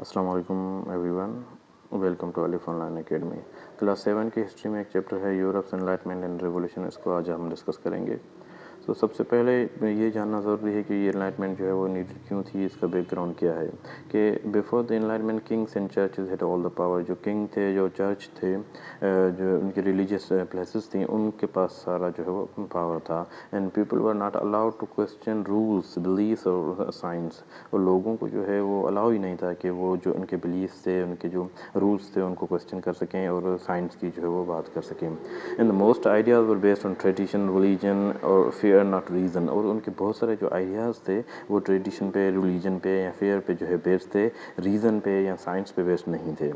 अस्सलाम वालेकुम everyone, welcome to अलिफ ऑनलाइन एकेडमी। क्लास 7 की हिस्ट्री में एक चैप्टर है यूरोप्स एनलाइटमेंट एंड रिवॉल्यूशन। इसको आज हम डिस्कस करेंगे। तो सबसे पहले ये जानना ज़रूरी है कि ये एनलाइटमेंट जो है वो नीडेड क्यों थी, इसका बैकग्राउंड क्या है। कि before the enlightenment Kings and churches had all the power. जो किंग थे, जो चर्च थे, जो उनकी रिलीजियस प्लेसेस थी, उनके पास सारा जो है वो पावर था। And people were not allowed to question rules, beliefs और साइंस। और लोगों को जो है वो अलाउ ही नहीं था कि वो जो उनके बिलीफ्स थे, उनके जो रूल्स थे, उनको क्वेश्चन कर सकें और साइंस की जो है वो बात कर सकें। And the most ideas were based on tradition, religion और फेयर नॉट रीज़न। और उनके बहुत सारे जो आइडियाज़ थे वो ट्रेडिशन पे, रिलीजन पे या फेयर पे जो है बेस्ड थे, रीज़न पे या साइंस पे बेस्ड नहीं थे।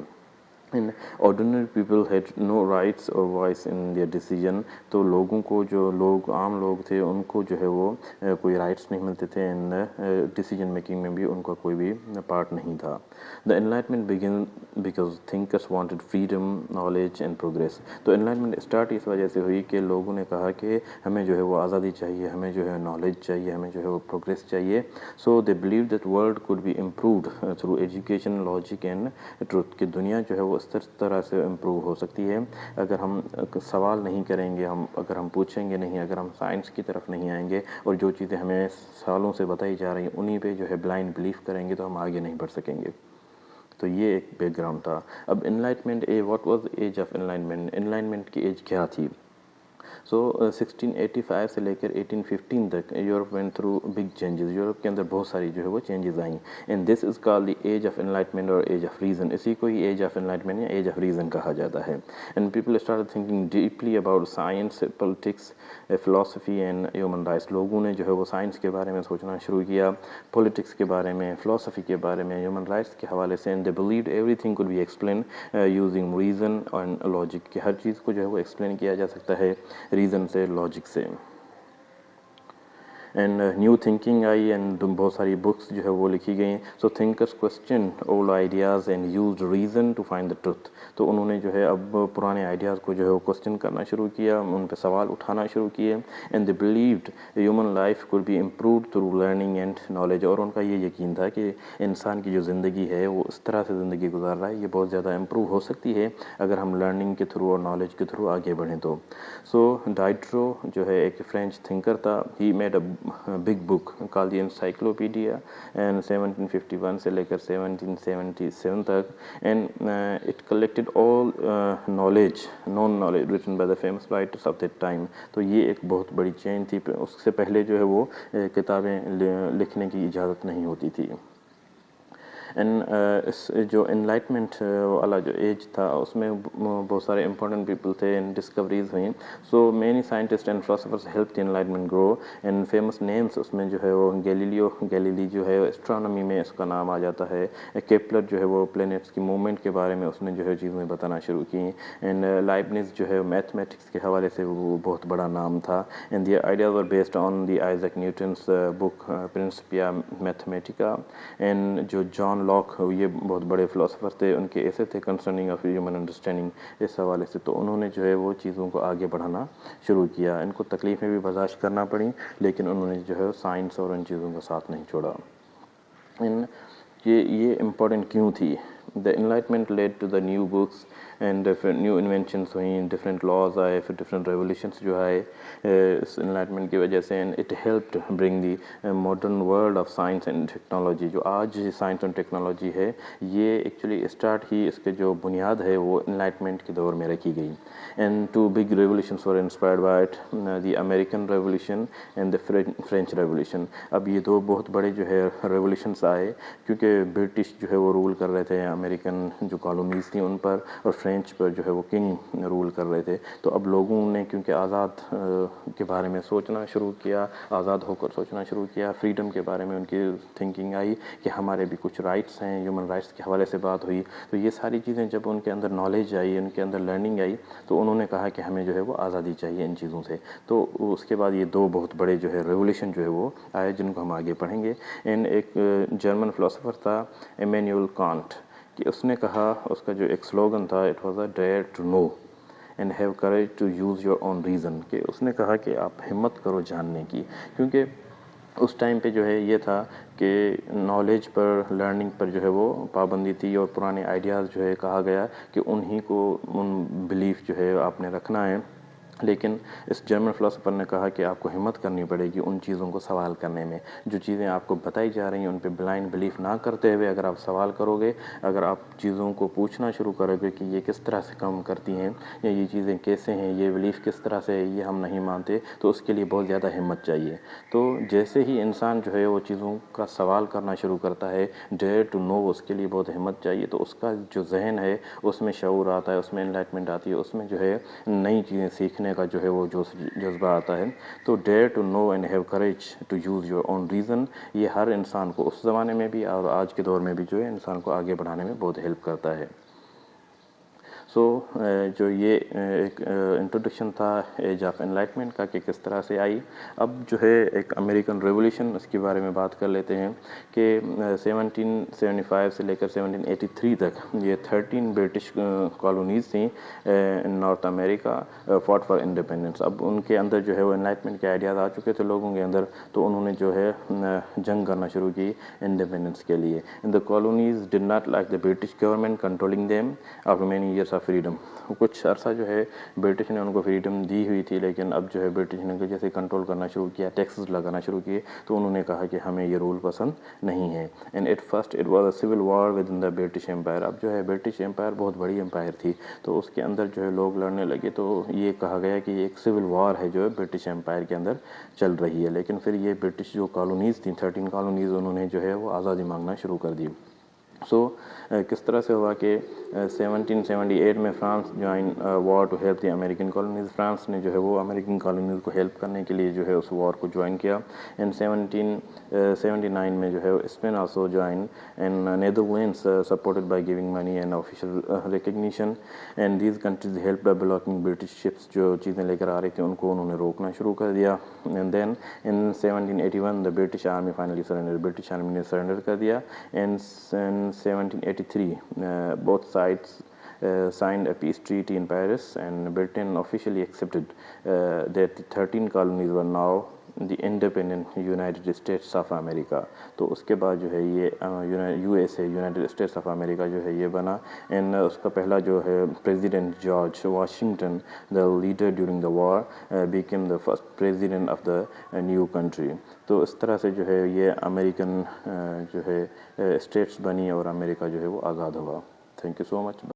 And ordinary people had no rights और वॉइस इन देयर डिसीजन। तो लोगों को, जो लोग आम लोग थे, उनको जो है वो कोई राइट्स नहीं मिलते थे। एंड डिसीजन मेकिंग में भी उनका कोई भी पार्ट नहीं था। The enlightenment begin because thinkers wanted freedom, knowledge and progress. तो एनलाइटमेंट स्टार्ट इस वजह से हुई कि लोगों ने कहा कि हमें जो है वो आज़ादी चाहिए, हमें जो है नॉलेज चाहिए, हमें जो है वो प्रोग्रेस चाहिए। So they believe that world could be improved through education, logic and truth. की दुनिया जो है वो इस तरह से इम्प्रूव हो सकती है अगर हम सवाल नहीं करेंगे, अगर हम पूछेंगे नहीं, अगर हम साइंस की तरफ नहीं आएंगे और जो चीज़ें हमें सालों से बताई जा रही हैं उन्हीं पे जो है ब्लाइंड बिलीफ करेंगे तो हम आगे नहीं बढ़ सकेंगे। तो ये एक बैकग्राउंड था। अब enlightenment what was age of enlightenment. Enlightenment की एज क्या थी? सो 1685 से लेकर 1815 तक Europe went through big changes. Europe के अंदर बहुत सारी जो है वो चेंजेस आई। And this is called the age of enlightenment और एज ऑफ रीज़न। इसी को ही एज ऑफ एनलाइटमेंट या एज ऑफ रीज़न कहा जाता है। And people started thinking deeply about science, politics, philosophy and human rights. लोगों ने जो है वो साइंस के बारे में सोचना शुरू किया, पॉलिटिक्स के बारे में, फ़िलासफ़ी के बारे में, ह्यूमन राइट्स के हवाले से। And they believed everything could be explain using reason and logic. कि हर चीज़ को जो है वो एक्सप्लेन किया जा सकता है रीज़न से, लॉजिक से। एंड न्यू थिंकिंग आई एंड बहुत सारी बुक्स जो है वो लिखी गई। So thinkers question old ideas and used reason to find the truth. तो उन्होंने जो है अब पुराने आइडियाज़ को जो है वो क्वेश्चन करना शुरू किया, उन पर सवाल उठाना शुरू किए। And they believed human life could be improved through learning and knowledge. और उनका ये यकीन था कि इंसान की जो ज़िंदगी है वो इस तरह से ज़िंदगी गुजार रहा है, ये बहुत ज़्यादा इम्प्रूव हो सकती है अगर हम लर्निंग के थ्रू और नॉलेज के थ्रू आगे बढ़ें तो। सो डाइट्रो जो है एक फ्रेंच थिंकर था। He made a big book called the encyclopedia and 1751 से लेकर 1777 तक। And it collected all knowledge, non knowledge written by the famous writers of that time. तो ये एक बहुत बड़ी चेन थी। उससे पहले जो है वो किताबें लिखने की इजाज़त नहीं होती थी। एंड इस जो एनलाइटमेंट वाला जो एज था उसमें बहुत सारे इंपॉर्टेंट पीपल थे एंड डिस्कवरीज हुई। So many scientist and philosophers help the enlightenment grow. And famous names उसमें जो है वो गैलीली जो है एस्ट्रोनॉमी में इसका नाम आ जाता है। केपलर जो है वो प्लैनेट्स की मूवमेंट के बारे में उसने जो है चीज़ें बताना शुरू की। एंड लाइबनिज जो है मैथमेटिक्स के हवाले से वो बहुत बड़ा नाम था। And the ideas were based on the Isaac Newton's book Principia Mathematica. And जो जॉन लॉक, ये बहुत बड़े फ़िलासफ़र थे, उनके ऐसे थे कंसर्निंग ऑफ ह्यूमन अंडरस्टैंडिंग, इस हवाले से। तो उन्होंने जो है वो चीज़ों को आगे बढ़ाना शुरू किया। इनको तकलीफ़ें भी बर्दाश्त करना पड़ी, लेकिन उन्होंने जो है साइंस और इन चीज़ों का साथ नहीं छोड़ा। इन ये इम्पोर्टेंट क्यों थी? The enlightenment led to the new books and different new inventions हुई, डिफरेंट लॉज आए, फिर डिफरेंट रेवोल्यूशंस जो आए इस एनलाइटमेंट की वजह से। And it helped bring the modern world of science and technology. जो आज साइंस एंड टेक्नोलॉजी है, ये एक्चुअली स्टार्ट ही, इसके जो बुनियाद है वो एनलाइटमेंट के दौर में रखी गई। And two big revolutions were inspired by it, the American revolution and the French revolution. अब ये दो बहुत बड़े जो है रेवोल्यूशंस आए, क्योंकि ब्रिटिश जो है वो रूल कर रहे थे अमेरिकन जो कॉलोनीज़ थी उन पर, और फ्रेंच पर जो है वो किंग रूल कर रहे थे। तो अब लोगों ने क्योंकि आज़ाद के बारे में सोचना शुरू किया, आज़ाद होकर सोचना शुरू किया, फ्रीडम के बारे में उनकी थिंकिंग आई कि हमारे भी कुछ राइट्स हैं, ह्यूमन राइट्स के हवाले से बात हुई। तो ये सारी चीज़ें जब उनके अंदर नॉलेज आई, उनके अंदर लर्निंग आई, तो उन्होंने कहा कि हमें जो है वो आज़ादी चाहिए इन चीज़ों से। तो उसके बाद ये दो बहुत बड़े जो है रेवोल्यूशन जो है वो आए, जिनको हम आगे पढ़ेंगे। इन एक जर्मन फ़िलासफ़र था इमैनुअल कांट, कि उसने कहा, उसका जो एक स्लोगन था, it was a dare to know and have courage to use your own reason. कि उसने कहा कि आप हिम्मत करो जानने की, क्योंकि اس ٹائم پہ جو ہے یہ تھا کہ نالج پر لرننگ پر جو ہے وہ پابندی تھی، اور پرانے آئیڈیاز جو ہے کہا گیا کہ انہی کو ان بلیف جو ہے آپ نے رکھنا ہے. لیکن اس جرمن فلاسفر نے کہا کہ آپ کو ہمت کرنی پڑے گی ان چیزوں کو سوال کرنے میں. جو چیزیں آپ کو بتائی جا رہی ہیں ان پہ بلائنڈ بلیف نہ کرتے ہوئے اگر آپ سوال کرو گے، اگر آپ چیزوں کو پوچھنا شروع کرو گے کہ یہ کس طرح سے کام کرتی ہیں یا یہ چیزیں کیسے ہیں، یہ بلیف کس طرح سے ہے، یہ ہم نہیں مانتے، تو اس کے لیے بہت زیادہ ہمت چاہیے. تو جیسے ہی انسان جو ہے وہ چیزوں کا سوال کرنا شروع کرتا ہے، ڈیئر ٹو نو، اس کے لیے بہت ہمت چاہیے. تو اس کا جو ذہن ہے اس میں شعور آتا ہے، اس میں انلائٹمنٹ آتی ہے، اس میں جو ہے نئی چیزیں سیکھنے کا جو ہے وہ جذبہ آتا ہے. تو dare to know and have courage to use your own reason, یہ ہر انسان کو اس زمانے میں بھی اور آج کے دور میں بھی جو ہے انسان کو آگے بڑھانے میں بہت ہیلپ کرتا ہے. سو جو یہ ایک انٹروڈکشن تھا ایج آف انلائٹمنٹ کا کہ کس طرح سے آئی. اب جو ہے ایک امریکن ریولیوشن، اس کے بارے میں بات کر لیتے ہیں کہ 1775 سے لے کر 1783 تک یہ 13 برٹش کالونیز تھیں in North America, fought for independence. اب ان کے اندر جو ہے وہ انلائٹمنٹ کے آئیڈیاز آ چکے تھے لوگوں کے اندر، تو انہوں نے جو ہے جنگ کرنا شروع کی انڈیپینڈنس کے لیے. The colonies did not like the British government controlling them after many years of freedom. کچھ عرصہ جو ہے برٹش نے ان کو فریڈم دی ہوئی تھی، لیکن اب جو ہے برٹش نے جیسے کنٹرول کرنا شروع کیا، ٹیکسز لگانا شروع کیے، تو انہوں نے کہا کہ ہمیں یہ رول پسند نہیں ہے. And at first it was a civil war with in the British empire. اب جو ہے برٹش امپائر بہت بڑی امپائر تھی، تو اس کے اندر جو ہے لوگ لڑنے لگے، تو یہ کہا گیا کہ یہ ایک سول وار ہے جو ہے برٹش امپائر کے اندر چل رہی ہے. لیکن پھر یہ برٹش جو کالونیز تھیں 13 کالونیز، انہوں نے جو ہے وہ آزادی مانگنا شروع کر دی. سو کس طرح سے ہوا کہ 1778 میں France join war to help the American colonies. France نے جو ہے وہ امریکن کالونیز کو ہیلپ کرنے کے لیے جو ہے اس وار کو جوائن کیا. اینڈ 1779 میں جو ہے Spain also join and Netherlands supported by giving money and official recognition. And these countries help by blocking British ships. جو چیزیں لے کر آ رہی تھیں ان کو انہوں نے روکنا شروع کر دیا. And then in 1781 the British army finally surrender. British army نے سرنڈر کر دیا. And 1783 both sides signed a peace treaty in Paris, and Britain officially accepted that the 13 colonies were now the independent United States of America. تو اس کے بعد جو ہے یہ U S A, United States of America جو ہے یہ بنا. اینڈ اس کا پہلا جو ہے president George Washington, the leader during the war, became the first president of the new country. تو اس طرح سے جو ہے یہ امریکن جو ہے اسٹیٹس بنی اور امریکہ جو ہے وہ آزاد ہوا. Thank you so much.